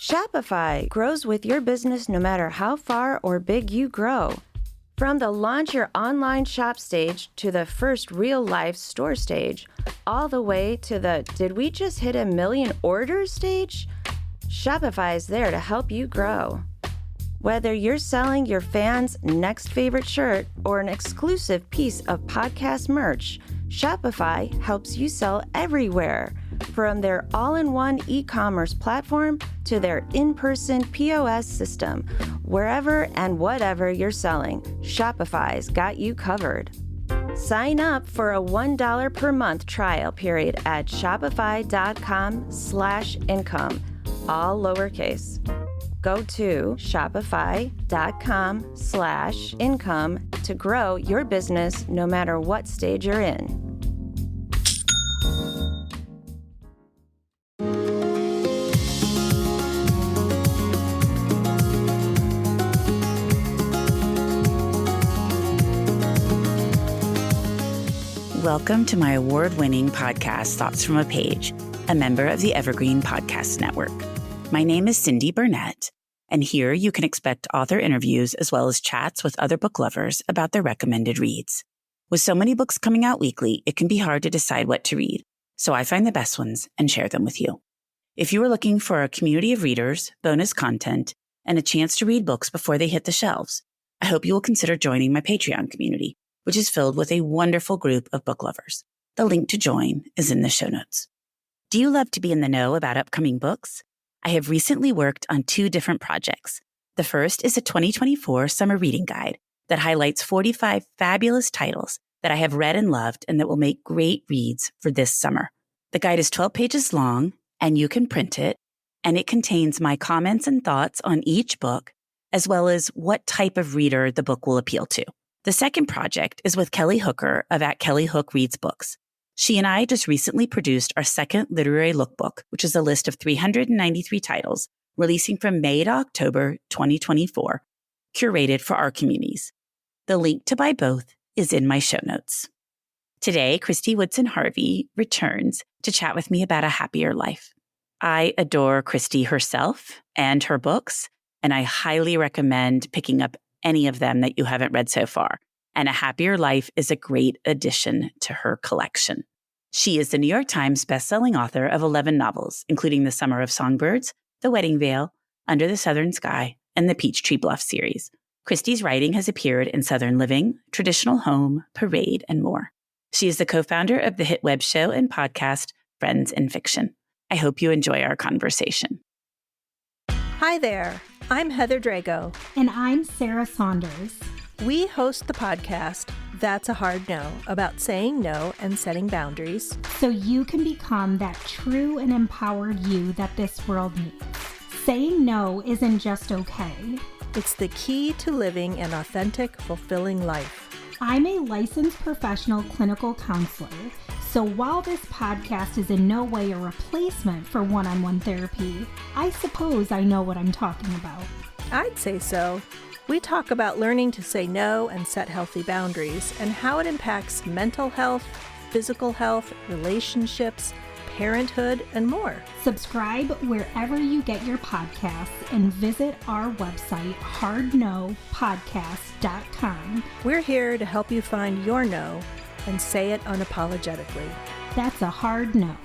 Shopify grows with your business no matter how far or big you grow. From the launch your online shop stage to the first real-life store stage, all the way to the did we just hit 1 million orders stage? Shopify is there to help you grow. Whether you're selling your fans' next favorite shirt or an exclusive piece of podcast merch, Shopify helps you sell everywhere. From their all-in-one e-commerce platform to their in-person POS system, wherever and whatever you're selling, Shopify's got you covered. Sign up for a $1 per month trial period at shopify.com/income, all lowercase. Go to shopify.com/income to grow your business no matter what stage you're in. Welcome to my award-winning podcast, Thoughts from a Page, a member of the Evergreen Podcast Network. My name is Cindy Burnett, and here you can expect author interviews as well as chats with other book lovers about their recommended reads. With so many books coming out weekly, it can be hard to decide what to read, so I find the best ones and share them with you. If you are looking for a community of readers, bonus content, and a chance to read books before they hit the shelves, I hope you will consider joining my Patreon community, which is filled with a wonderful group of book lovers. The link to join is in the show notes. Do you love to be in the know about upcoming books? I have recently worked on 2 different projects. The first is a 2024 summer reading guide that highlights 45 fabulous titles that I have read and loved and that will make great reads for this summer. The guide is 12 pages long, and you can print it, and it contains my comments and thoughts on each book, as well as what type of reader the book will appeal to. The second project is with Kelly Hooker of At Kelly Hook Reads Books. She and I just recently produced our second literary lookbook, which is a list of 393 titles releasing from May to October 2024, curated for our communities. The link to buy both is in my show notes. Today, Kristy Woodson Harvey returns to chat with me about a happier life. I adore Kristy herself and her books, and I highly recommend picking up any of them that you haven't read so far. And A Happier Life is a great addition to her collection. She is the New York Times bestselling author of 11 novels, including The Summer of Songbirds, The Wedding Veil, Under the Southern Sky, and the Peachtree Bluff series. Kristy's writing has appeared in Southern Living, Traditional Home, Parade, and more. She is the co-founder of the hit web show and podcast, Friends in Fiction. I hope you enjoy our conversation. Hi there. I'm Heather Drago. And I'm Sarah Saunders. We host the podcast, That's a Hard No, about saying no and setting boundaries. So you can become that true and empowered you that this world needs. Saying no isn't just okay. It's the key to living an authentic, fulfilling life. I'm a licensed professional clinical counselor. So while this podcast is in no way a replacement for one-on-one therapy, I suppose I know what I'm talking about. I'd say so. We talk about learning to say no and set healthy boundaries and how it impacts mental health, physical health, relationships, parenthood, and more. Subscribe wherever you get your podcasts and visit our website, hardnopodcast.com. We're here to help you find your no and say it unapologetically. That's a hard no.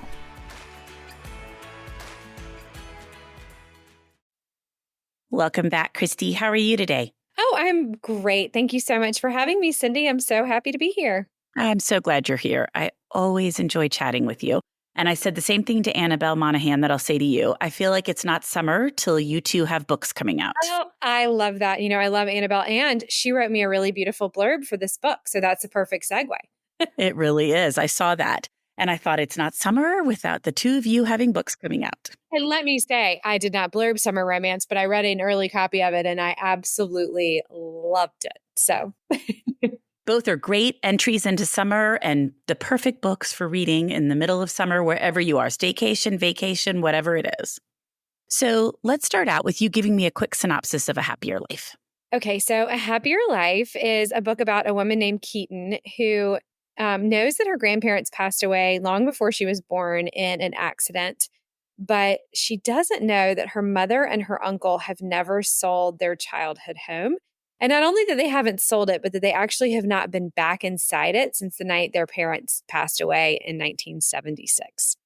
Welcome back, Kristy. How are you today? Oh, I'm great. Thank you so much for having me, Cindy. I'm so happy to be here. I'm so glad you're here. I always enjoy chatting with you. And I said the same thing to Annabelle Monahan that I'll say to you. I feel like it's not summer till you two have books coming out. Oh, I love that. I love Annabelle. And she wrote me a really beautiful blurb for this book. So that's a perfect segue. It really is. I saw that. And I thought it's not summer without the two of you having books coming out. And let me say, I did not blurb Summer Romance, but I read an early copy of it and I absolutely loved it. So both are great entries into summer and the perfect books for reading in the middle of summer, wherever you are, staycation, vacation, whatever it is. So let's start out with you giving me a quick synopsis of A Happier Life. Okay, so A Happier Life is a book about a woman named Keaton who knows that her grandparents passed away long before she was born in an accident. but she doesn't know that her mother and her uncle have never sold their childhood home. And not only that they haven't sold it, but that they actually have not been back inside it since the night their parents passed away in 1976.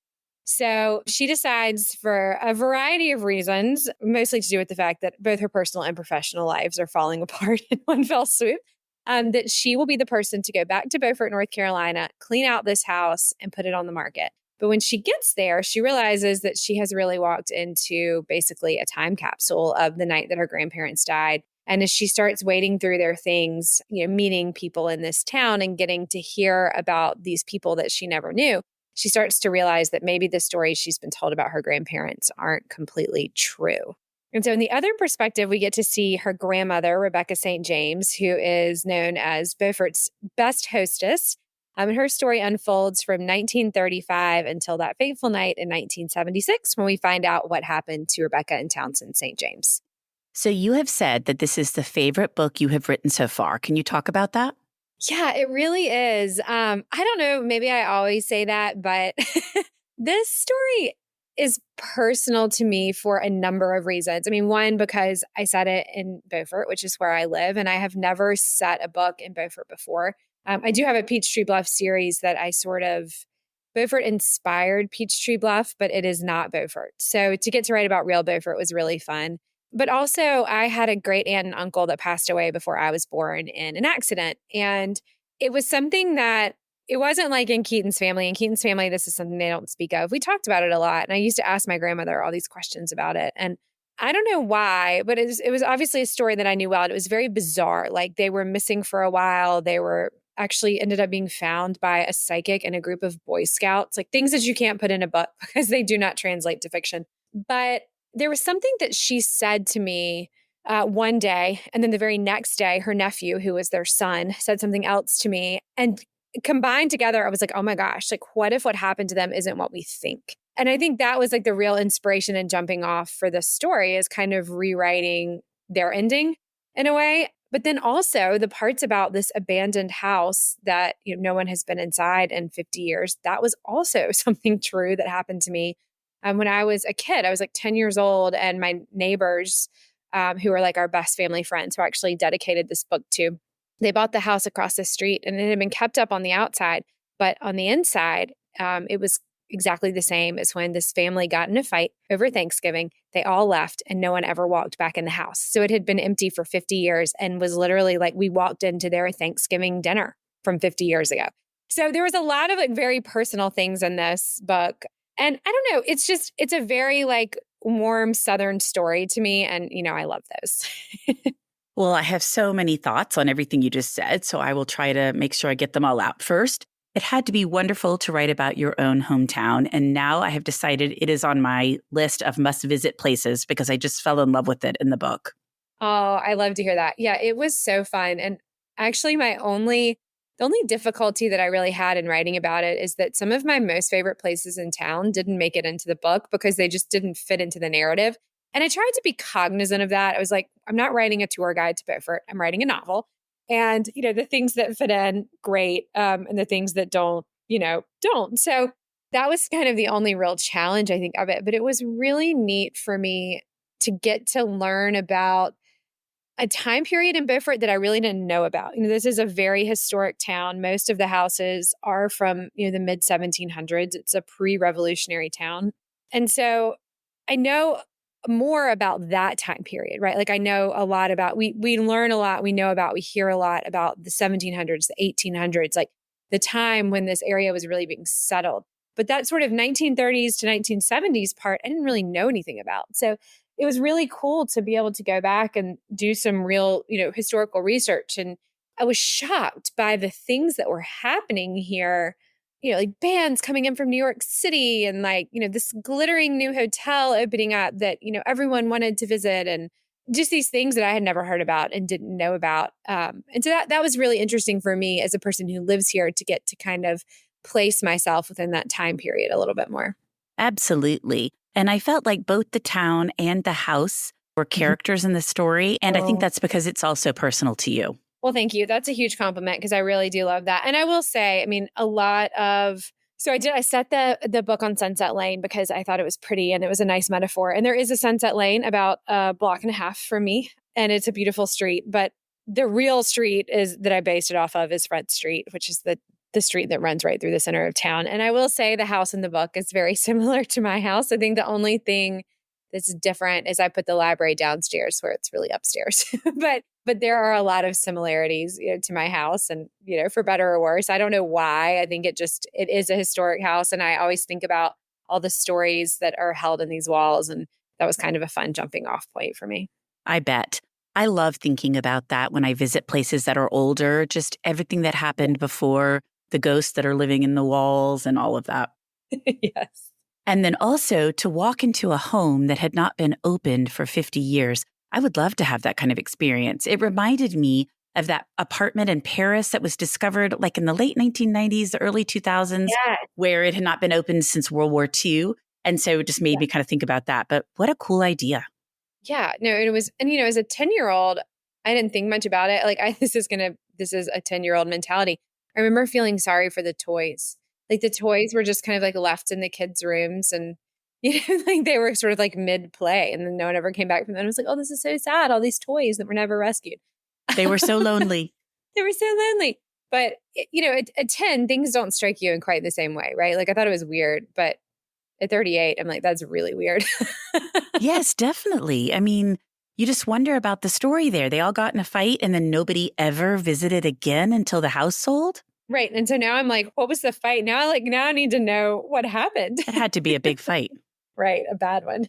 So she decides, for a variety of reasons, mostly to do with the fact that both her personal and professional lives are falling apart in one fell swoop, that she will be the person to go back to Beaufort, North Carolina, clean out this house, and put it on the market. But when she gets there, she realizes that she has really walked into basically a time capsule of the night that her grandparents died. And as she starts wading through their things, meeting people in this town and getting to hear about these people that she never knew, she starts to realize that maybe the stories she's been told about her grandparents aren't completely true. And so in the other perspective, we get to see her grandmother, Rebecca St. James, who is known as Beaufort's best hostess. And her story unfolds from 1935 until that fateful night in 1976, when we find out what happened to Rebecca and Townsend St. James. So you have said that this is the favorite book you have written so far. Can you talk about that? Yeah, it really is. I don't know, maybe I always say that, but this story is personal to me for a number of reasons. I mean, one, because I set it in Beaufort, which is where I live, and I have never set a book in Beaufort before. I do have a Peachtree Bluff series that I Beaufort inspired Peachtree Bluff, but it is not Beaufort. So to get to write about real Beaufort was really fun. But also, I had a great aunt and uncle that passed away before I was born in an accident. And it was something that, it wasn't like in Keaton's family. In Keaton's family, this is something they don't speak of. We talked about it a lot. And I used to ask my grandmother all these questions about it. And I don't know why, but it was obviously a story that I knew well. And it was very bizarre. Like, they were missing for a while. They were actually ended up being found by a psychic and a group of Boy Scouts, like things that you can't put in a book because they do not translate to fiction. But there was something that she said to me one day, and then the very next day, her nephew, who was their son, said something else to me. And combined together, I was like, oh my gosh, like, what if what happened to them isn't what we think? And I think that was like the real inspiration and jumping off for this story, is kind of rewriting their ending in a way. But then also the parts about this abandoned house that no one has been inside in 50 years, that was also something true that happened to me. When I was a kid, I was like 10 years old, and my neighbors, who were like our best family friends, who I actually dedicated this book to, they bought the house across the street, and it had been kept up on the outside. But on the inside, it was exactly the same as when this family got in a fight over Thanksgiving. They all left, and no one ever walked back in the house. So it had been empty for 50 years and was literally like we walked into their Thanksgiving dinner from 50 years ago. So there was a lot of like very personal things in this book. And I don't know, it's a very like warm Southern story to me. And, I love those. Well, I have so many thoughts on everything you just said, so I will try to make sure I get them all out. First, it had to be wonderful to write about your own hometown. And now I have decided it is on my list of must-visit places because I just fell in love with it in the book. Oh, I love to hear that. Yeah, it was so fun. And actually, the only difficulty that I really had in writing about it is that some of my most favorite places in town didn't make it into the book because they just didn't fit into the narrative. And I tried to be cognizant of that. I was like, I'm not writing a tour guide to Beaufort. I'm writing a novel. And, the things that fit in, great. And the things that don't. So that was kind of the only real challenge, I think, of it. But it was really neat for me to get to learn about a time period in Beaufort that I really didn't know about. This is a very historic town. Most of the houses are from, the mid 1700s. It's a pre-revolutionary town. And so I know more about that time period, right? Like I know a lot about, we learn a lot, we hear a lot about the 1700s, the 1800s, like the time when this area was really being settled. But that sort of 1930s to 1970s part, I didn't really know anything about. So it was really cool to be able to go back and do some real, historical research. And I was shocked by the things that were happening here, like bands coming in from New York City and like, this glittering new hotel opening up that, everyone wanted to visit, and just these things that I had never heard about and didn't know about. And so that was really interesting for me as a person who lives here to get to kind of place myself within that time period a little bit more. Absolutely. And I felt like both the town and the house were characters in the story. And I think that's because it's also personal to you. Well, thank you. That's a huge compliment because I really do love that. And I will say, a lot of So I set the book on Sunset Lane because I thought it was pretty and it was a nice metaphor. And there is a Sunset Lane about a block and a half from me, and it's a beautiful street. But the real street is that I based it off of is Front Street, which is the street that runs right through the center of town. And I will say the house in the book is very similar to my house. I think the only thing that's different is I put the library downstairs where it's really upstairs. But there are a lot of similarities, to my house, and, for better or worse. I don't know why. I think it is a historic house. And I always think about all the stories that are held in these walls. And that was kind of a fun jumping off point for me. I bet. I love thinking about that when I visit places that are older, just everything that happened before, the ghosts that are living in the walls and all of that. Yes. And then also to walk into a home that had not been opened for 50 years. I would love to have that kind of experience. It reminded me of that apartment in Paris that was discovered like in the late 1990s, the early 2000s, where it had not been opened since World War II. And so it just made me kind of think about that. But what a cool idea. Yeah, no, it was, and as a 10-year-old, I didn't think much about it. Like this is a 10-year-old mentality. I remember feeling sorry for the toys. Like the toys were just kind of like left in the kids' rooms, and like they were sort of like mid-play, and then no one ever came back from them. I was like, oh, this is so sad. All these toys that were never rescued. They were so lonely. They were so lonely. But, at 10, things don't strike you in quite the same way, right? Like I thought it was weird, but at 38, I'm like, that's really weird. Yes, definitely. I mean, you just wonder about the story there. They all got in a fight and then nobody ever visited again until the house sold. Right. And so now I'm like, what was the fight? Now I need to know what happened. It had to be a big fight. Right. A bad one.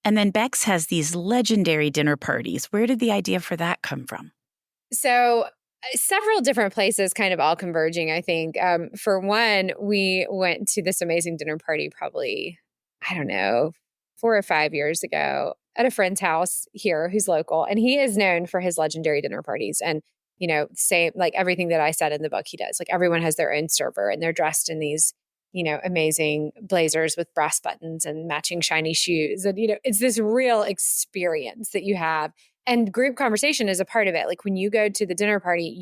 And then Bex has these legendary dinner parties. Where did the idea for that come from? So several different places kind of all converging, I think. For one, we went to this amazing dinner party probably, I don't know, 4 or 5 years ago at a friend's house here who's local. And he is known for his legendary dinner parties. And, same like everything that I said in the book, he does. Like everyone has their own server and they're dressed in these, amazing blazers with brass buttons and matching shiny shoes. And, it's this real experience that you have. And group conversation is a part of it. Like when you go to the dinner party,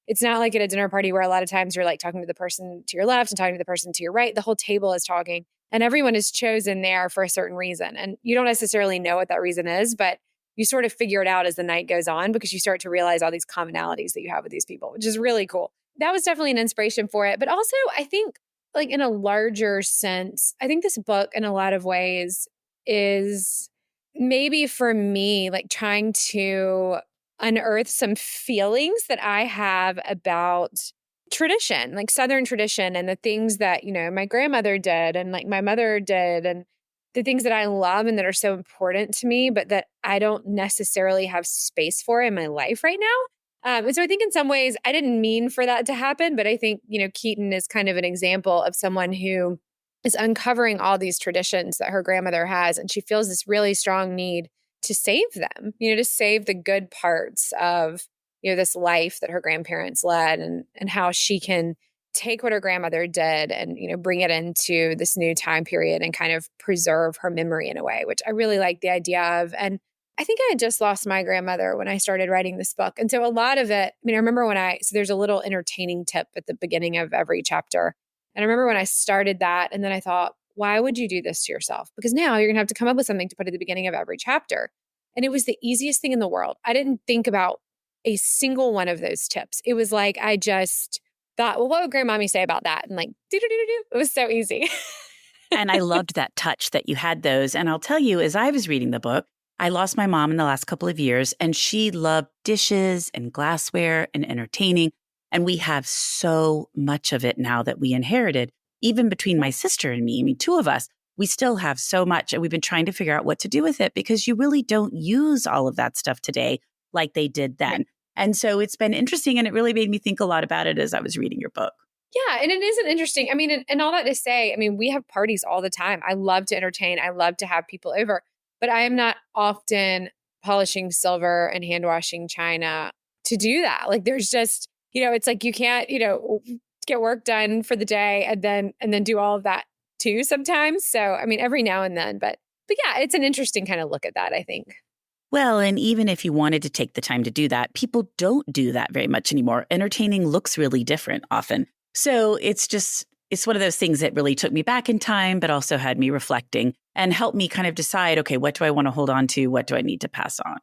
it's not like at a dinner party where a lot of times you're like talking to the person to your left and talking to the person to your right. The whole table is talking and everyone is chosen there for a certain reason. And you don't necessarily know what that reason is, but you sort of figure it out as the night goes on because you start to realize all these commonalities that you have with these people, which is really cool. That was definitely an inspiration for it. But also I think like in a larger sense, I think this book in a lot of ways is maybe for me, like trying to unearth some feelings that I have about tradition, like Southern tradition and the things that, my grandmother did and like my mother did and the things that I love and that are so important to me, but that I don't necessarily have space for in my life right now. And so I think in some ways I didn't mean for that to happen, but I think, Keaton is kind of an example of someone who is uncovering all these traditions that her grandmother has. And she feels this really strong need to save them, to save the good parts of, this life that her grandparents led and how she can take what her grandmother did and, bring it into this new time period and kind of preserve her memory in a way, which I really like the idea of. And I think I had just lost my grandmother when I started writing this book. And so a lot of it, I remember so there's a little entertaining tip at the beginning of every chapter. And I remember when I started that, and then I thought, why would you do this to yourself? Because now you're going to have to come up with something to put at the beginning of every chapter. And it was the easiest thing in the world. I didn't think about a single one of those tips. It was like, I just thought, well, what would grandmommy say about that? And like, do-do-do-do-do. It was so easy. And I loved that touch that you had those. And I'll tell you, as I was reading the book, I lost my mom in the last couple of years, and she loved dishes and glassware and entertaining. And we have so much of it now that we inherited, even between my sister and me. 2 of us, we still have so much. And we've been trying to figure out what to do with it because you really don't use all of that stuff today like they did then. Right. And so it's been interesting. And it really made me think a lot about it as I was reading your book. Yeah. And it is an interesting, and all that to say, we have parties all the time. I love to entertain. I love to have people over, but I am not often polishing silver and hand washing china to do that. Like there's just, it's like you can't, get work done for the day and then do all of that too sometimes. So, every now and then, but yeah, it's an interesting kind of look at that, I think. Well, and even if you wanted to take the time to do that, people don't do that very much anymore. Entertaining looks really different often. So it's just it's one of those things that really took me back in time, but also had me reflecting and helped me kind of decide, okay, what do I want to hold on to? What do I need to pass on?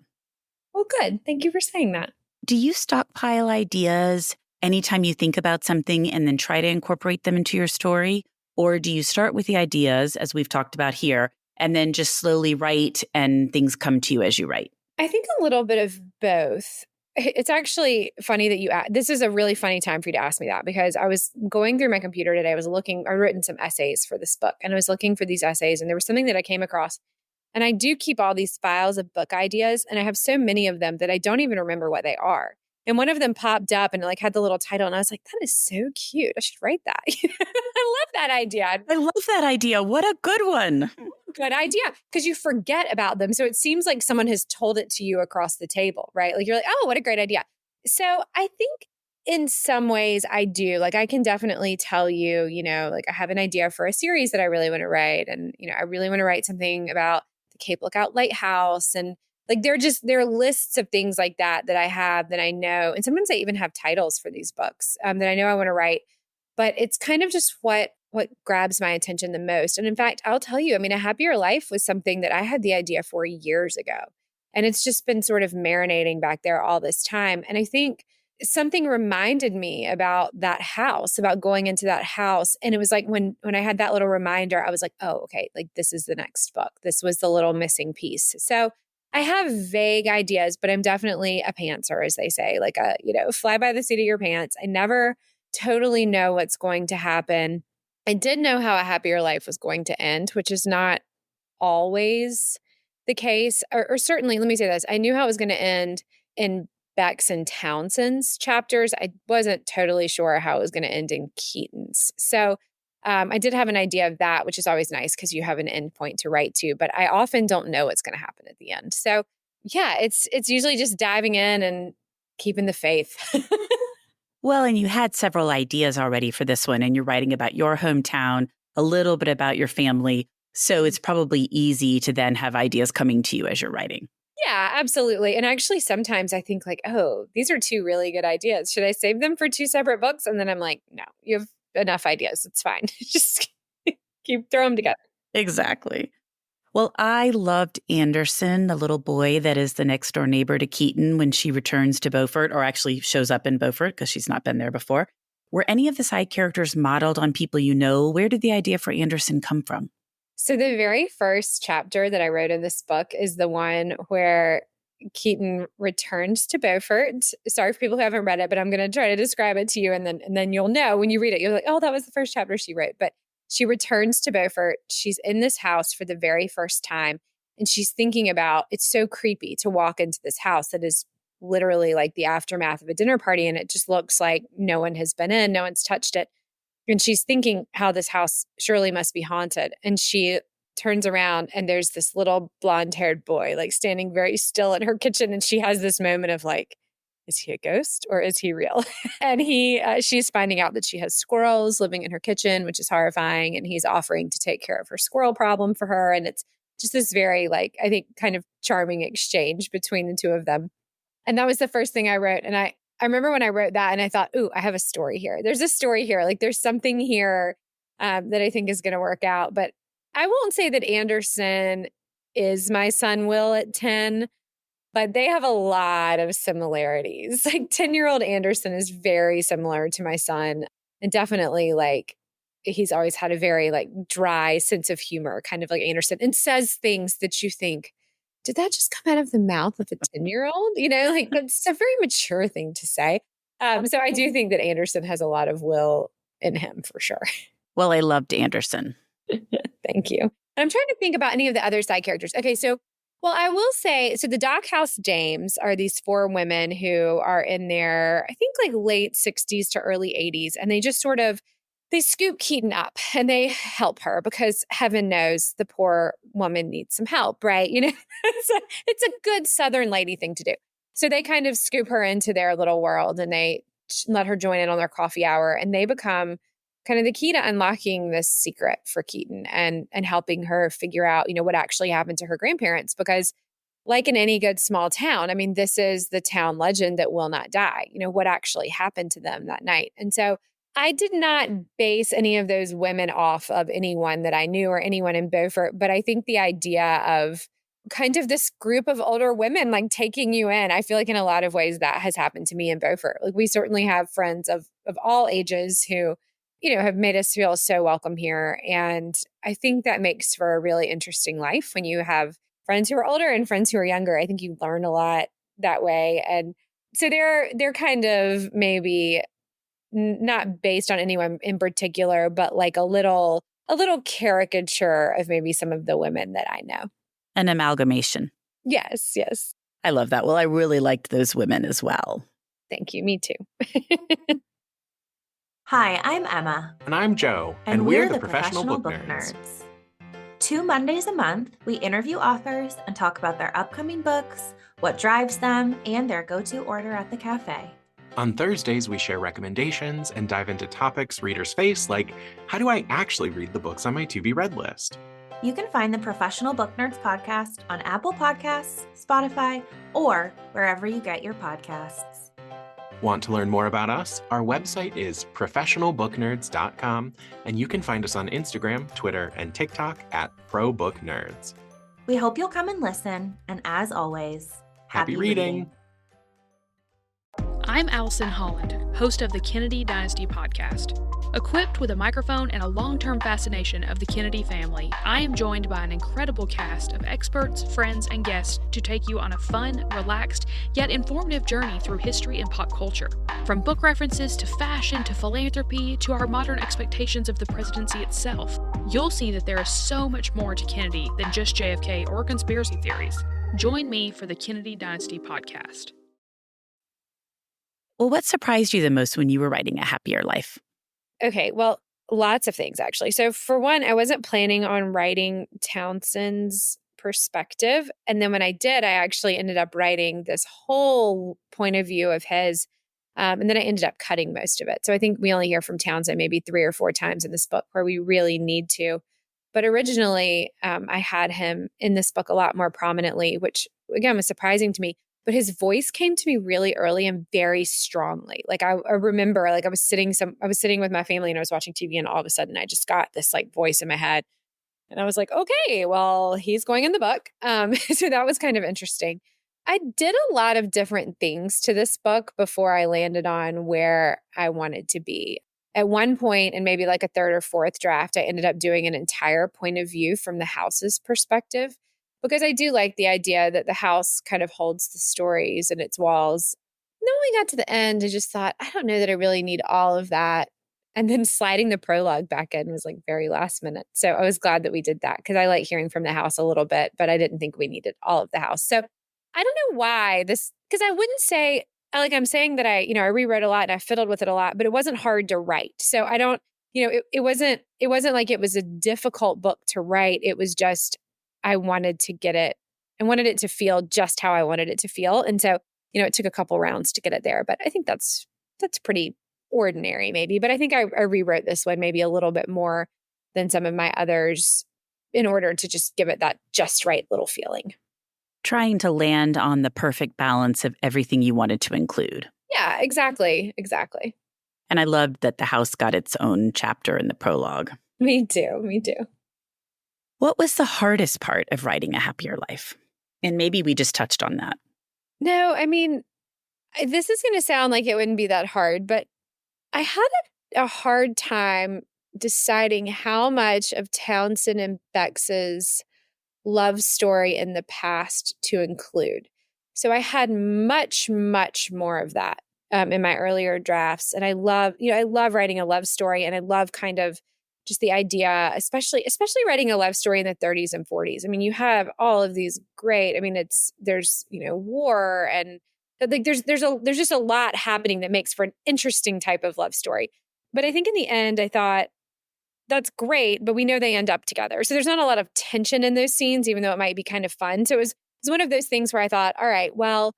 Well, good. Thank you for saying that. Do you stockpile ideas anytime you think about something and then try to incorporate them into your story? Or do you start with the ideas, as we've talked about here, and then just slowly write and things come to you as you write? I think a little bit of both. It's actually funny that this is a really funny time for you to ask me that, because I was going through my computer today. I'd written some essays for this book, and I was looking for these essays, and there was something that I came across. And I do keep all these files of book ideas, and I have so many of them that I don't even remember what they are. And one of them popped up and it had the little title, and I was like, that is so cute. I should write that. I love that idea. I love that idea. What a good one. Good idea, because you forget about them. So it seems like someone has told it to you across the table, right? Like you're like, oh, what a great idea. So I think in some ways I do. Like I can definitely tell you, like I have an idea for a series that I really want to write. And, I really want to write something about the Cape Lookout Lighthouse. And like there are lists of things like that I have that I know. And sometimes I even have titles for these books that I know I want to write. But it's kind of just what grabs my attention the most. And in fact, I'll tell you, A Happier Life was something that I had the idea for years ago. And it's just been sort of marinating back there all this time. And I think something reminded me about that house, about going into that house. And it was like when I had that little reminder, I was like, oh, okay, like this is the next book. This was the little missing piece. So I have vague ideas, but I'm definitely a pantser, as they say, like fly by the seat of your pants. I never totally know what's going to happen. I did know how A Happier Life was going to end, which is not always the case. Or certainly, let me say this. I knew how it was going to end in Beck's and Townsend's chapters. I wasn't totally sure how it was going to end in Keaton's. So I did have an idea of that, which is always nice because you have an end point to write to, but I often don't know what's going to happen at the end. So yeah, it's usually just diving in and keeping the faith. Well, and you had several ideas already for this one, and you're writing about your hometown, a little bit about your family. So it's probably easy to then have ideas coming to you as you're writing. Yeah, absolutely. And actually, sometimes I think like, oh, these are two really good ideas. Should I save them for two separate books? And then I'm like, no, you have enough ideas. It's fine. Just keep throwing them together. Exactly. Well, I loved Anderson, the little boy that is the next door neighbor to Keaton when she returns to Beaufort, or actually shows up in Beaufort because she's not been there before. Were any of the side characters modeled on people you know? Where did the idea for Anderson come from? So the very first chapter that I wrote in this book is the one where Keaton returns to Beaufort. Sorry for people who haven't read it, but I'm going to try to describe it to you. And then you'll know when you read it, you're like, oh, that was the first chapter she wrote. But she returns to Beaufort. She's in this house for the very first time. And she's thinking about, it's so creepy to walk into this house that is literally like the aftermath of a dinner party. And it just looks like no one has been in, no one's touched it. And she's thinking how this house surely must be haunted. And she turns around and there's this little blonde-haired boy like standing very still in her kitchen. And she has this moment of like, is he a ghost or is he real? And she's finding out that she has squirrels living in her kitchen, which is horrifying. And he's offering to take care of her squirrel problem for her. And it's just this very like, I think kind of charming exchange between the two of them. And that was the first thing I wrote. And I remember when I wrote that and I thought, ooh, I have a story here. There's a story here. Like there's something here that I think is going to work out. But I won't say that Anderson is my son Will at 10, but they have a lot of similarities. Like 10-year-old Anderson is very similar to my son. And definitely like he's always had a very like dry sense of humor, kind of like Anderson, and says things that you think, did that just come out of the mouth of a 10-year-old? Like it's a very mature thing to say. So I do think that Anderson has a lot of Will in him for sure. Well, I loved Anderson. Thank you. I'm trying to think about any of the other side characters. Okay, so, well, I will say, so the Dockhouse Dames are these 4 women who are in their, I think like late 60s to early 80s. And they just sort of, they scoop Keaton up and they help her because heaven knows the poor woman needs some help, right? It's a good Southern lady thing to do. So they kind of scoop her into their little world and they let her join in on their coffee hour, and they become kind of the key to unlocking this secret for Keaton and helping her figure out, what actually happened to her grandparents. Because like in any good small town, I mean, this is the town legend that will not die. What actually happened to them that night. And so I did not base any of those women off of anyone that I knew or anyone in Beaufort, but I think the idea of kind of this group of older women like taking you in, I feel like in a lot of ways that has happened to me in Beaufort. Like we certainly have friends of all ages who, have made us feel so welcome here. And I think that makes for a really interesting life when you have friends who are older and friends who are younger. I think you learn a lot that way. And so they're kind of maybe not based on anyone in particular, but like a little caricature of maybe some of the women that I know. An amalgamation. Yes, yes. I love that. Well, I really liked those women as well. Thank you. Me too. Hi, I'm Emma. And I'm Joe. And we're the Professional Book Nerds. 2 Mondays a month, we interview authors and talk about their upcoming books, what drives them, and their go-to order at the cafe. On Thursdays, we share recommendations and dive into topics readers face, like how do I actually read the books on my to-be-read list? You can find the Professional Book Nerds podcast on Apple Podcasts, Spotify, or wherever you get your podcasts. Want to learn more about us? Our website is professionalbooknerds.com, and you can find us on Instagram, Twitter, and TikTok at ProBookNerds. We hope you'll come and listen, and as always, Happy reading! I'm Allison Holland, host of the Kennedy Dynasty podcast. Equipped with a microphone and a long-term fascination of the Kennedy family, I am joined by an incredible cast of experts, friends, and guests to take you on a fun, relaxed, yet informative journey through history and pop culture. From book references to fashion to philanthropy to our modern expectations of the presidency itself, you'll see that there is so much more to Kennedy than just JFK or conspiracy theories. Join me for the Kennedy Dynasty podcast. Well, what surprised you the most when you were writing A Happier Life? Okay, well, lots of things actually. So for one, I wasn't planning on writing Townsend's perspective. And then when I did, I actually ended up writing this whole point of view of his. And then I ended up cutting most of it. So I think we only hear from Townsend maybe 3 or 4 times in this book where we really need to. But originally, I had him in this book a lot more prominently, which again was surprising to me. But his voice came to me really early and very strongly. Like I remember, like I was sitting with my family and I was watching TV, and all of a sudden I just got this like voice in my head, and I was like, okay, well, he's going in the book. So that was kind of interesting. I did a lot of different things to this book before I landed on where I wanted to be. At one point, and maybe like a 3rd or 4th draft, I ended up doing an entire point of view from the house's perspective, because I do like the idea that the house kind of holds the stories in its walls. And then when we got to the end, I just thought, I don't know that I really need all of that. And then sliding the prologue back in was like very last minute. So I was glad that we did that, because I like hearing from the house a little bit, but I didn't think we needed all of the house. So I don't know why this, because I wouldn't say, like I'm saying that I rewrote a lot and I fiddled with it a lot, but it wasn't hard to write. So I don't, it wasn't like it was a difficult book to write. It was just, I wanted to get it. I wanted it to feel just how I wanted it to feel. And so, it took a couple rounds to get it there, but I think that's pretty ordinary maybe. But I think I rewrote this one maybe a little bit more than some of my others in order to just give it that just right little feeling. Trying to land on the perfect balance of everything you wanted to include. Yeah, exactly. And I loved that the house got its own chapter in the prologue. Me too. What was the hardest part of writing A Happier Life? And maybe we just touched on that. No, I mean, this is going to sound like it wouldn't be that hard, but I had a hard time deciding how much of Townsend and Bex's love story in the past to include. So I had much, much more of that in my earlier drafts. And I love writing a love story, and I love kind of just the idea, especially writing a love story in the 30s and 40s. I mean, you have all of these great, there's war, and like there's just a lot happening that makes for an interesting type of love story. But I think in the end, I thought, that's great, but we know they end up together. So there's not a lot of tension in those scenes, even though it might be kind of fun. So it was one of those things where I thought, all right, well,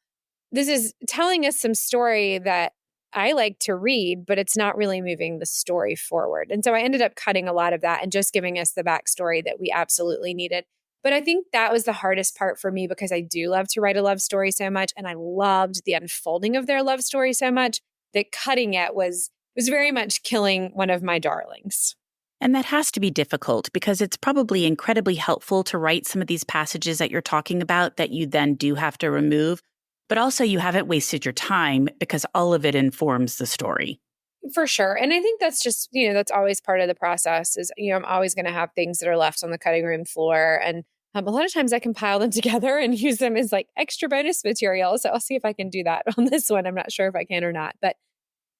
this is telling us some story that I like to read, but it's not really moving the story forward. And so I ended up cutting a lot of that and just giving us the backstory that we absolutely needed. But I think that was the hardest part for me, because I do love to write a love story so much. And I loved the unfolding of their love story so much that cutting it was was very much killing one of my darlings. And that has to be difficult because it's probably incredibly helpful to write some of these passages that you're talking about that you then do have to remove. But also you haven't wasted your time because all of it informs the story. For sure. And I think that's just, that's always part of the process is, I'm always going to have things that are left on the cutting room floor. And a lot of times I compile them together and use them as like extra bonus material. So I'll see if I can do that on this one. I'm not sure if I can or not. But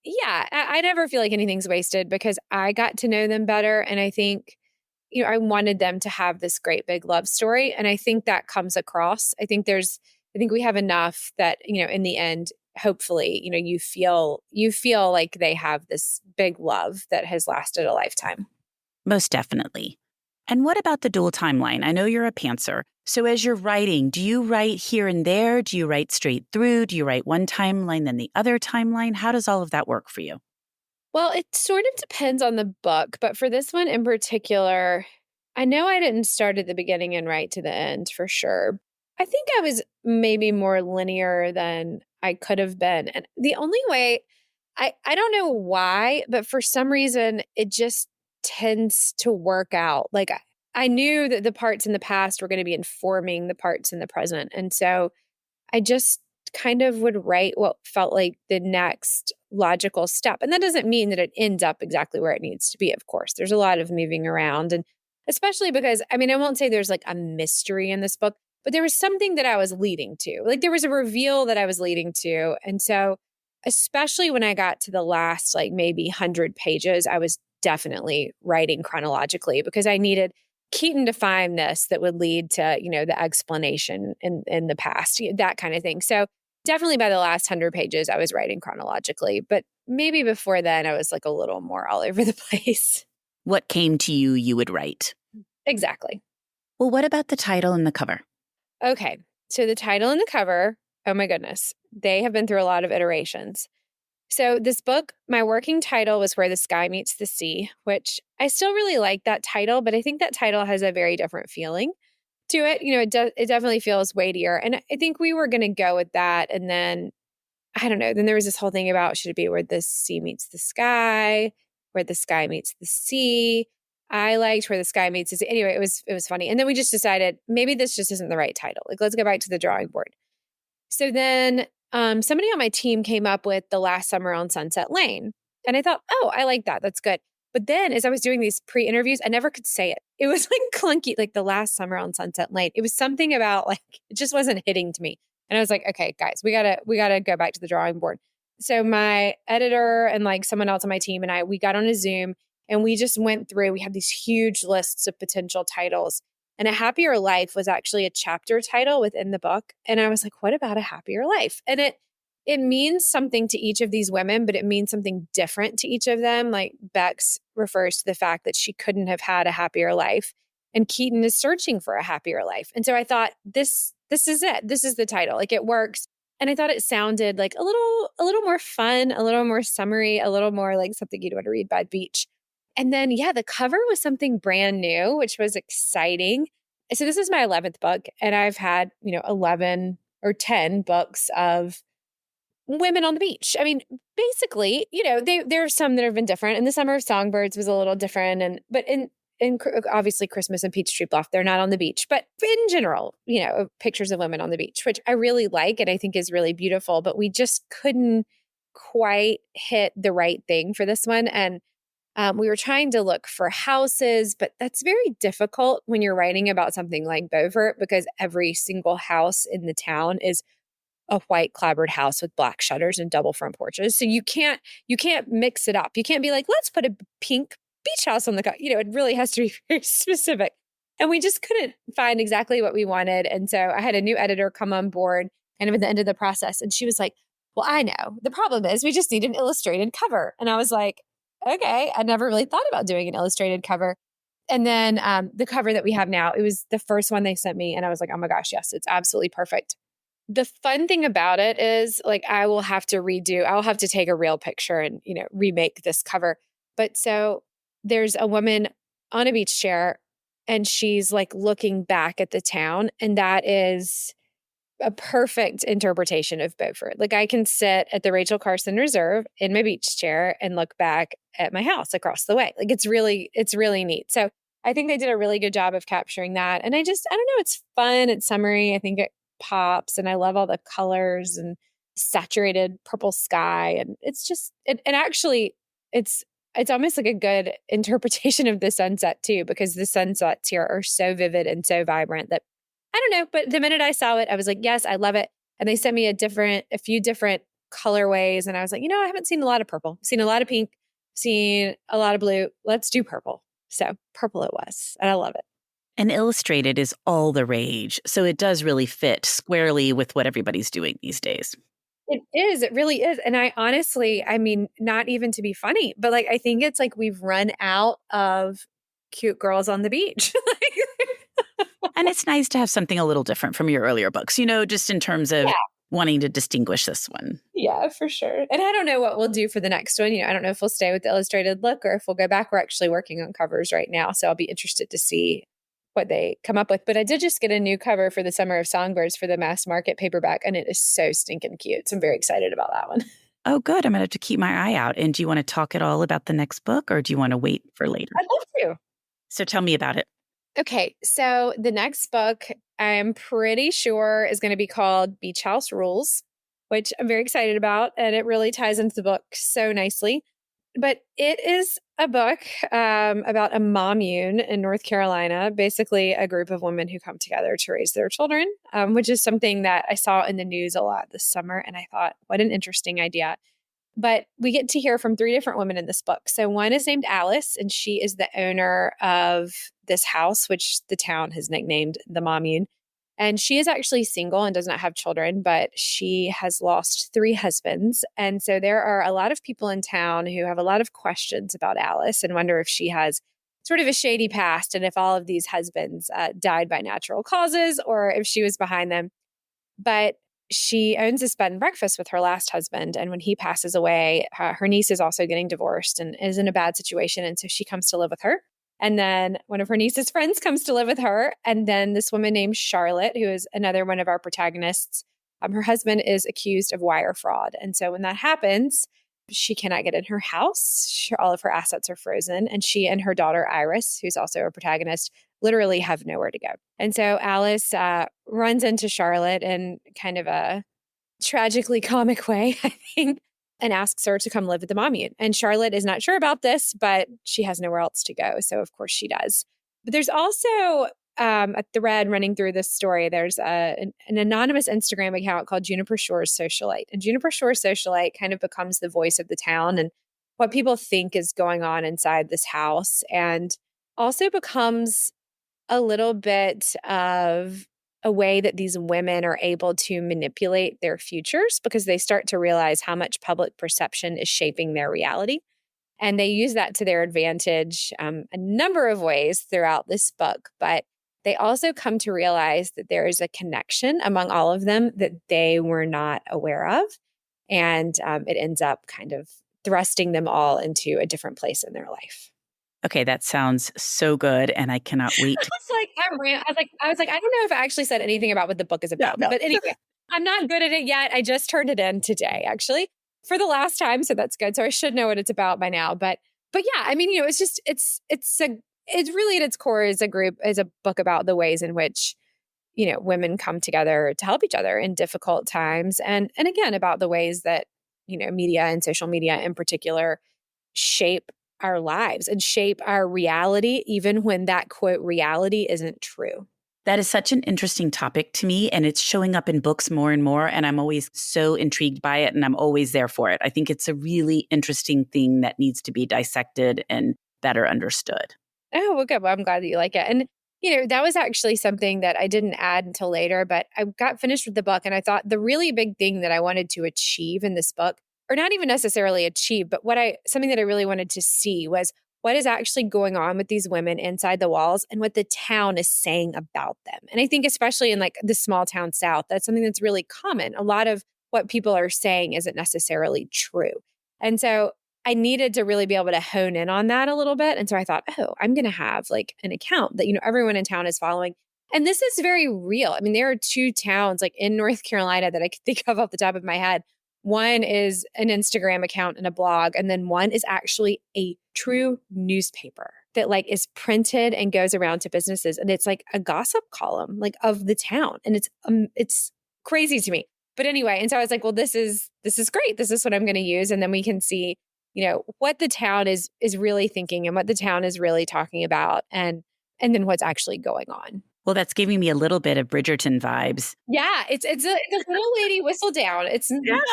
yeah, I never feel like anything's wasted because I got to know them better. And I think, I wanted them to have this great big love story. And I think that comes across. I think we have enough that, in the end, hopefully, you feel like they have this big love that has lasted a lifetime. Most definitely. And what about the dual timeline? I know you're a pantser. So as you're writing, do you write here and there? Do you write straight through? Do you write one timeline, then the other timeline? How does all of that work for you? Well, it sort of depends on the book. But for this one in particular, I know I didn't start at the beginning and write to the end for sure. I think I was maybe more linear than I could have been. And the only way, I don't know why, but for some reason, it just tends to work out. Like I knew that the parts in the past were going to be informing the parts in the present. And so I just kind of would write what felt like the next logical step. And that doesn't mean that it ends up exactly where it needs to be, of course. There's a lot of moving around. And especially because, I won't say there's like a mystery in this book, but there was something that I was leading to. Like there was a reveal that I was leading to. And so especially when I got to the last like maybe 100 pages, I was definitely writing chronologically because I needed Keaton to find this that would lead to, the explanation in the past, that kind of thing. So definitely by the last 100 pages, I was writing chronologically, but maybe before then I was like a little more all over the place. What came to you, you would write. Exactly. Well, what about the title and the cover? Okay. So the title and the cover, oh my goodness, they have been through a lot of iterations. So this book, my working title was Where the Sky Meets the Sea, which I still really like that title, but I think that title has a very different feeling to it. It definitely feels weightier. And I think we were going to go with that. And then, I don't know, then there was this whole thing about, should it be Where the Sea Meets the Sky, Where the Sky Meets the Sea? I liked Where the Sky Meets the Sea. Anyway, it was funny. And then we just decided maybe this just isn't the right title. Like, let's go back to the drawing board. So then somebody on my team came up with The Last Summer on Sunset Lane. And I thought, oh, I like that. That's good. But then as I was doing these pre-interviews, I never could say it. It was like clunky, like The Last Summer on Sunset Lane. It was something about like, it just wasn't hitting to me. And I was like, okay, guys, we gotta go back to the drawing board. So my editor and like someone else on my team and we got on a Zoom and we just went through, we had these huge lists of potential titles. And A Happier Life was actually a chapter title within the book. And I was like, what about A Happier Life? And it means something to each of these women, but it means something different to each of them. Like Bex refers to the fact that she couldn't have had a happier life. And Keaton is searching for a happier life. And so I thought, this is it. This is the title. Like it works. And I thought it sounded like a little more fun, a little more summery, a little more like something you'd want to read by the beach. And then, yeah, the cover was something brand new, which was exciting. So this is my 11th book, and I've had, 11 or 10 books of women on the beach. Basically, there are some that have been different. And The Summer of Songbirds was a little different. But obviously Christmas and Peachtree Bluff, they're not on the beach. But in general, pictures of women on the beach, which I really like and I think is really beautiful. But we just couldn't quite hit the right thing for this one. And we were trying to look for houses, but that's very difficult when you're writing about something like Beaufort because every single house in the town is a white clapboard house with black shutters and double front porches. So you can't mix it up. You can't be like, let's put a pink beach house on the, it really has to be very specific. And we just couldn't find exactly what we wanted. And so I had a new editor come on board kind of at the end of the process. And she was like, well, I know. The problem is we just need an illustrated cover. And I was like, okay, I never really thought about doing an illustrated cover. And then the cover that we have now, it was the first one they sent me. And I was like, oh my gosh, yes, it's absolutely perfect. The fun thing about it is like, I'll have to take a real picture and, remake this cover. But so there's a woman on a beach chair and she's like looking back at the town. And that is a perfect interpretation of Beaufort. Like I can sit at the Rachel Carson Reserve in my beach chair and look back at my house across the way. Like it's really neat. So I think they did a really good job of capturing that. And I don't know, it's fun. It's summery. I think it pops and I love all the colors and saturated purple sky. And it's just, and actually it's almost like a good interpretation of the sunset too, because the sunsets here are so vivid and so vibrant that I don't know, but the minute I saw it, I was like, yes, I love it. And they sent me a few different colorways. And I was like, I haven't seen a lot of purple. I've seen a lot of pink, seen a lot of blue. Let's do purple. So purple it was. And I love it. And illustrated is all the rage. So it does really fit squarely with what everybody's doing these days. It is. It really is. And I honestly, not even to be funny, but like, I think it's like we've run out of cute girls on the beach. And it's nice to have something a little different from your earlier books, just in terms of wanting to distinguish this one. Yeah, for sure. And I don't know what we'll do for the next one. I don't know if we'll stay with the illustrated look or if we'll go back. We're actually working on covers right now. So I'll be interested to see what they come up with. But I did just get a new cover for the Summer of Songbirds for the mass market paperback. And it is so stinking cute. So I'm very excited about that one. Oh, good. I'm going to have to keep my eye out. And do you want to talk at all about the next book or do you want to wait for later? I'd love to. So tell me about it. Okay, so the next book I'm pretty sure is going to be called Beach House Rules, which I'm very excited about, and it really ties into the book so nicely. But it is a book about a mommune in North Carolina, basically a group of women who come together to raise their children, which is something that I saw in the news a lot this summer, and I thought, what an interesting idea. But we get to hear from 3 different women in this book. So one is named Alice, and she is the owner of this house, which the town has nicknamed the Mommune. And she is actually single and does not have children, but she has lost 3 husbands. And so there are a lot of people in town who have a lot of questions about Alice and wonder if she has sort of a shady past and if all of these husbands died by natural causes or if she was behind them. But she owns this bed and breakfast with her last husband. And when he passes away, her niece is also getting divorced and is in a bad situation. And so she comes to live with her. And then one of her niece's friends comes to live with her. And then this woman named Charlotte, who is another one of our protagonists, her husband is accused of wire fraud. And so when that happens, she cannot get in her house. All of her assets are frozen. And she and her daughter, Iris, who's also a protagonist, literally have nowhere to go. And so Alice runs into Charlotte in kind of a tragically comic way, I think, and asks her to come live at the Mommune. And Charlotte is not sure about this, but she has nowhere else to go. So of course she does. But there's also a thread running through this story. There's an anonymous Instagram account called Juniper Shores Socialite. And Juniper Shores Socialite kind of becomes the voice of the town and what people think is going on inside this house, and also becomes a little bit of a way that these women are able to manipulate their futures because they start to realize how much public perception is shaping their reality. And they use that to their advantage a number of ways throughout this book. But they also come to realize that there is a connection among all of them that they were not aware of. And it ends up kind of thrusting them all into a different place in their life. Okay, that sounds so good, and I cannot wait. I was like, I don't know if I actually said anything about what the book is about. No. But anyway, I'm not good at it yet. I just turned it in today, actually, for the last time. So that's good. So I should know what it's about by now. But yeah, I mean, it's really at its core is a book about the ways in which, women come together to help each other in difficult times. And again, about the ways that, media and social media in particular shape our lives and shape our reality, even when that quote reality isn't true. That is such an interesting topic to me, and it's showing up in books more and more, and I'm always so intrigued by it, and I'm always there for it. I think it's a really interesting thing that needs to be dissected and better understood. Oh, well, good. Well, I'm glad that you like it. And, that was actually something that I didn't add until later, but I got finished with the book, and I thought the really big thing that I wanted to achieve in this book, or not even necessarily achieve, but something that I really wanted to see was what is actually going on with these women inside the walls and what the town is saying about them. And I think especially in like the small town South, that's something that's really common. A lot of what people are saying isn't necessarily true. And so I needed to really be able to hone in on that a little bit. And so I thought, I'm going to have like an account that, everyone in town is following. And this is very real. I mean, there are 2 towns like in North Carolina that I can think of off the top of my head. One is an Instagram account and a blog, and then one is actually a true newspaper that like is printed and goes around to businesses, and it's like a gossip column like of the town, and it's crazy to me. But anyway, and so I was like, well, this is great. This is what I'm going to use, and then we can see, what the town is really thinking and what the town is really talking about, and then what's actually going on. Well, that's giving me a little bit of Bridgerton vibes. Yeah, it's a little Lady Whistledown.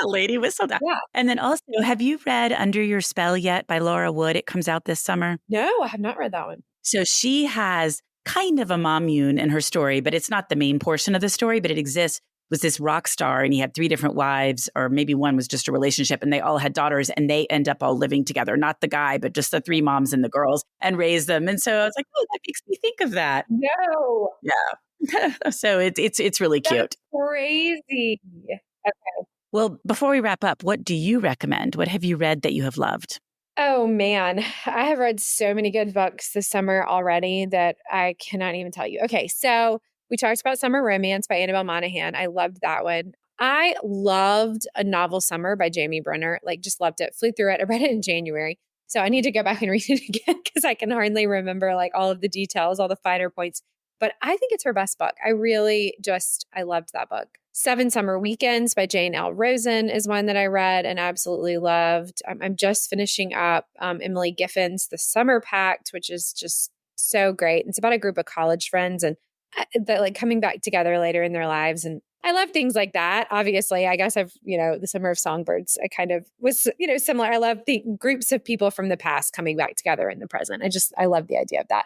Lady Whistledown. Yeah. And then also, have you read Under Your Spell yet by Laura Wood? It comes out this summer. No, I have not read that one. So she has kind of a commune in her story, but it's not the main portion of the story, but it exists. Was this rock star, and he had 3 different wives, or maybe one was just a relationship, and they all had daughters, and they end up all living together. Not the guy, but just the 3 moms and the girls, and raise them. And so I was like, oh, that makes me think of that. No. Yeah. So it's really cute. That's crazy. Okay. Well, before we wrap up, what do you recommend? What have you read that you have loved? Oh, man. I have read so many good books this summer already that I cannot even tell you. Okay, so we talked about Summer Romance by Annabelle Monaghan. I loved that one. I loved A Novel Summer by Jamie Brenner. Like, just loved it. Flew through it. I read it in January. So I need to go back and read it again because I can hardly remember like all of the details, all the finer points. But I think it's her best book. I loved that book. 7 Summer Weekends by Jane L. Rosen is one that I read and absolutely loved. I'm just finishing up Emily Giffin's The Summer Pact, which is just so great. It's about a group of college friends and that like coming back together later in their lives. And I love things like that. Obviously, I guess The Summer of Songbirds, I kind of was, similar. I love the groups of people from the past coming back together in the present. I love the idea of that.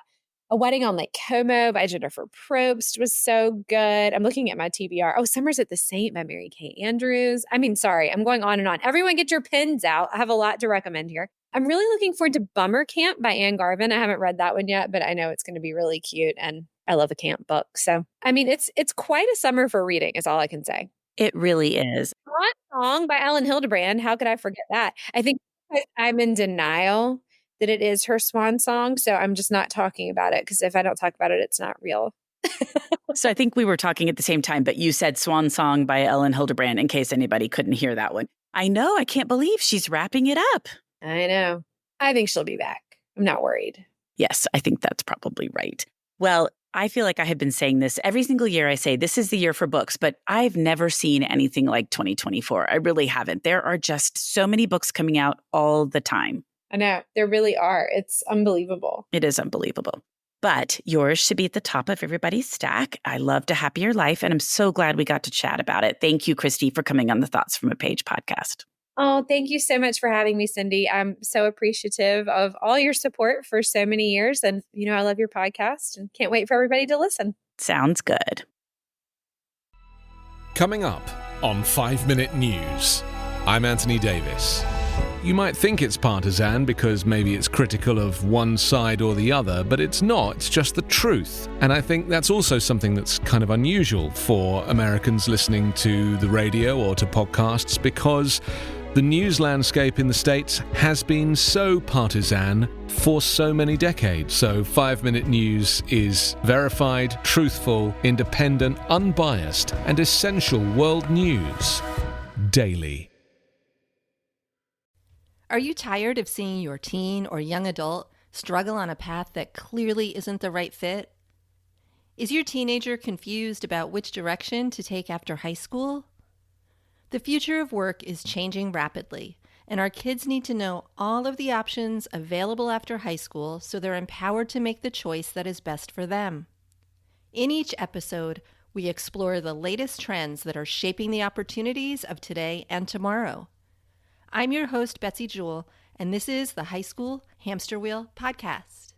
A Wedding on Lake Como by Jennifer Probst was so good. I'm looking at my TBR. Oh, Summers at the Saint by Mary Kay Andrews. I mean, sorry, I'm going on and on. Everyone get your pens out. I have a lot to recommend here. I'm really looking forward to Bummer Camp by Anne Garvin. I haven't read that one yet, but I know it's going to be really cute. And I love a camp book. So, I mean, it's quite a summer for reading is all I can say. It really is. Hot Song by Ellen Hildebrand. How could I forget that? I think I'm in denial that it is her swan song. So I'm just not talking about it because if I don't talk about it, it's not real. So I think we were talking at the same time, but you said Swan Song by Ellen Hildebrand in case anybody couldn't hear that one. I know. I can't believe she's wrapping it up. I know. I think she'll be back. I'm not worried. Yes, I think that's probably right. Well, I feel like I have been saying this every single year. I say this is the year for books, but I've never seen anything like 2024. I really haven't. There are just so many books coming out all the time. I know. There really are. It's unbelievable. It is unbelievable. But yours should be at the top of everybody's stack. I loved A Happier Life, and I'm so glad we got to chat about it. Thank you, Kristy, for coming on the Thoughts from a Page podcast. Oh, thank you so much for having me, Cindy. I'm so appreciative of all your support for so many years. And, I love your podcast and can't wait for everybody to listen. Sounds good. Coming up on 5 Minute News, I'm Anthony Davis. You might think it's partisan because maybe it's critical of one side or the other, but it's not. It's just the truth. And I think that's also something that's kind of unusual for Americans listening to the radio or to podcasts because the news landscape in the States has been so partisan for so many decades. So 5 Minute News is verified, truthful, independent, unbiased, and essential world news daily. Are you tired of seeing your teen or young adult struggle on a path that clearly isn't the right fit? Is your teenager confused about which direction to take after high school? The future of work is changing rapidly, and our kids need to know all of the options available after high school so they're empowered to make the choice that is best for them. In each episode, we explore the latest trends that are shaping the opportunities of today and tomorrow. I'm your host, Betsy Jewell, and this is the High School Hamster Wheel Podcast.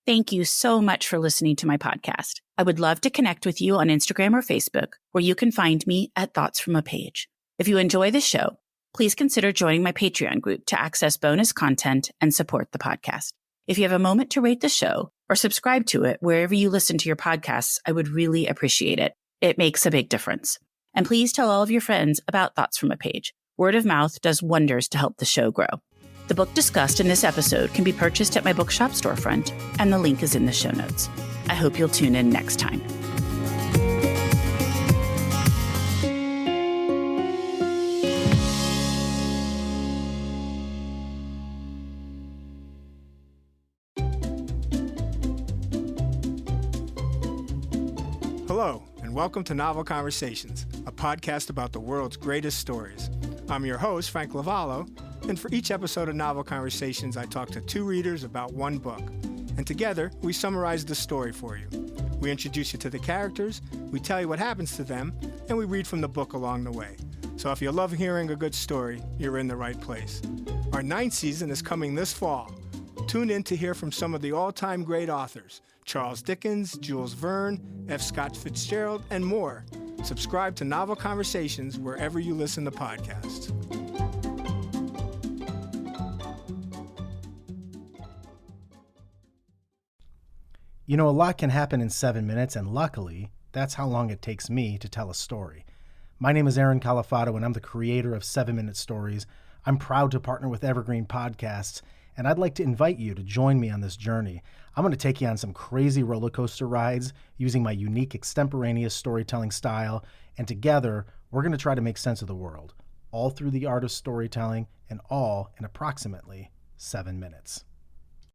Thank you so much for listening to my podcast. I would love to connect with you on Instagram or Facebook, where you can find me at Thoughts from a Page. If you enjoy the show, please consider joining my Patreon group to access bonus content and support the podcast. If you have a moment to rate the show or subscribe to it wherever you listen to your podcasts, I would really appreciate it. It makes a big difference. And please tell all of your friends about Thoughts from a Page. Word of mouth does wonders to help the show grow. The book discussed in this episode can be purchased at my bookshop storefront, and the link is in the show notes. I hope you'll tune in next time. Hello, and welcome to Novel Conversations, a podcast about the world's greatest stories. I'm your host, Frank Lavallo, and for each episode of Novel Conversations, I talk to two readers about one book. And together, we summarize the story for you. We introduce you to the characters, we tell you what happens to them, and we read from the book along the way. So if you love hearing a good story, you're in the right place. Our 9th season is coming this fall. Tune in to hear from some of the all-time great authors, Charles Dickens, Jules Verne, F. Scott Fitzgerald, and more. Subscribe to Novel Conversations wherever you listen to podcasts. You know, a lot can happen in 7 minutes, and luckily, that's how long it takes me to tell a story. My name is Aaron Califato, and I'm the creator of 7-Minute Stories. I'm proud to partner with Evergreen Podcasts, and I'd like to invite you to join me on this journey. I'm going to take you on some crazy roller coaster rides using my unique extemporaneous storytelling style, and together, we're going to try to make sense of the world, all through the art of storytelling and all in approximately 7 minutes.